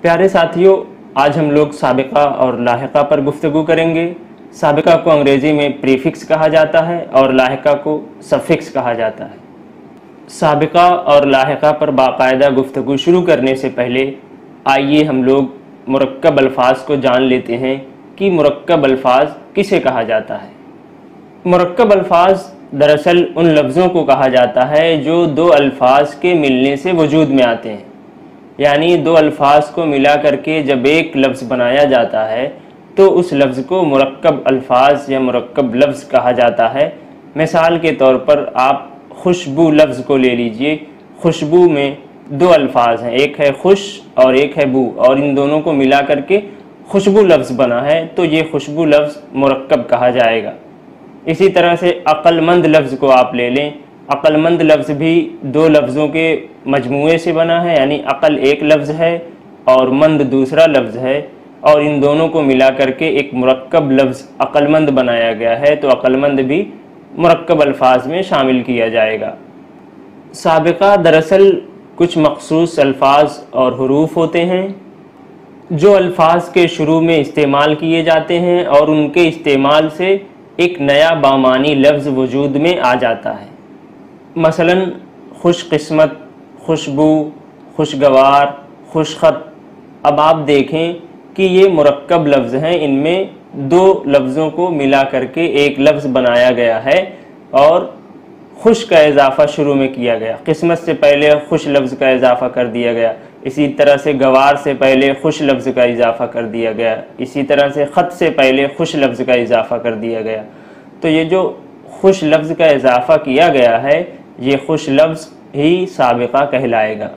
پیارے ساتھیوں، آج ہم لوگ سابقہ اور لاحقہ پر گفتگو کریں گے۔ سابقہ کو انگریزی میں پریفکس کہا جاتا ہے اور لاحقہ کو سفکس کہا جاتا ہے۔ سابقہ اور لاحقہ پر باقاعدہ گفتگو شروع کرنے سے پہلے آئیے ہم لوگ مرکب الفاظ کو جان لیتے ہیں کہ مرکب الفاظ کسے کہا جاتا ہے۔ مرکب الفاظ دراصل ان لفظوں کو کہا جاتا ہے جو دو الفاظ کے ملنے سے وجود میں آتے ہیں، یعنی دو الفاظ کو ملا کر کے جب ایک لفظ بنایا جاتا ہے تو اس لفظ کو مرکب الفاظ یا مرکب لفظ کہا جاتا ہے۔ مثال کے طور پر آپ خوشبو لفظ کو لے لیجئے۔ خوشبو میں دو الفاظ ہیں، ایک ہے خوش اور ایک ہے بو، اور ان دونوں کو ملا کر کے خوشبو لفظ بنا ہے، تو یہ خوشبو لفظ مرکب کہا جائے گا۔ اسی طرح سے عقل مند لفظ کو آپ لے لیں۔ عقل مند لفظ بھی دو لفظوں کے مجموعے سے بنا ہے، یعنی عقل ایک لفظ ہے اور مند دوسرا لفظ ہے، اور ان دونوں کو ملا کر کے ایک مرکب لفظ عقل مند بنایا گیا ہے، تو عقل مند بھی مرکب الفاظ میں شامل کیا جائے گا۔ سابقہ دراصل کچھ مخصوص الفاظ اور حروف ہوتے ہیں جو الفاظ کے شروع میں استعمال کیے جاتے ہیں اور ان کے استعمال سے ایک نیا بامعنی لفظ وجود میں آ جاتا ہے۔ مثلا خوش قسمت، خوشبو، خوشگوار، خوشخط۔ اب آپ دیکھیں کہ یہ مرکب لفظ ہیں، ان میں دو لفظوں کو ملا کر کے ایک لفظ بنایا گیا ہے اور خوش کا اضافہ شروع میں کیا گیا۔ قسمت سے پہلے خوش لفظ کا اضافہ کر دیا گیا، اسی طرح سے گوار سے پہلے خوش لفظ کا اضافہ کر دیا گیا، اسی طرح سے خط سے پہلے خوش لفظ کا اضافہ کر دیا گیا۔ تو یہ جو خوش لفظ کا اضافہ کیا گیا ہے، یہ خوش لفظ ہی سابقہ کہلائے گا۔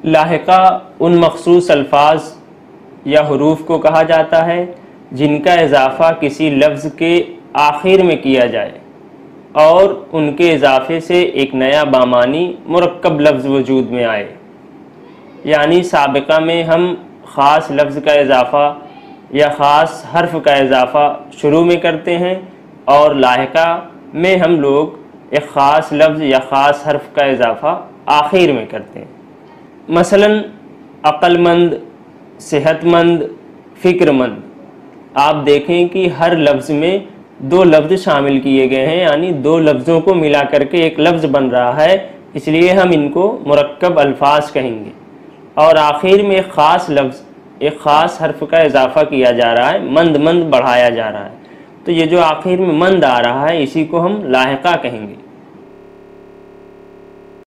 لاحقہ ان مخصوص الفاظ یا حروف کو کہا جاتا ہے جن کا اضافہ کسی لفظ کے آخر میں کیا جائے اور ان کے اضافے سے ایک نیا بامعنی مرکب لفظ وجود میں آئے۔ یعنی سابقہ میں ہم خاص لفظ کا اضافہ یا خاص حرف کا اضافہ شروع میں کرتے ہیں، اور لاحقہ میں ہم لوگ ایک خاص لفظ یا خاص حرف کا اضافہ آخر میں کرتے ہیں۔ مثلا عقل مند، صحت مند، فکر مند۔ آپ دیکھیں کہ ہر لفظ میں دو لفظ شامل کیے گئے ہیں، یعنی دو لفظوں کو ملا کر کے ایک لفظ بن رہا ہے، اس لیے ہم ان کو مرکب الفاظ کہیں گے۔ اور آخر میں ایک خاص لفظ، ایک خاص حرف کا اضافہ کیا جا رہا ہے، مند مند بڑھایا جا رہا ہے، تو یہ جو آخر میں مند آ رہا ہے اسی کو ہم لاحقہ کہیں گے۔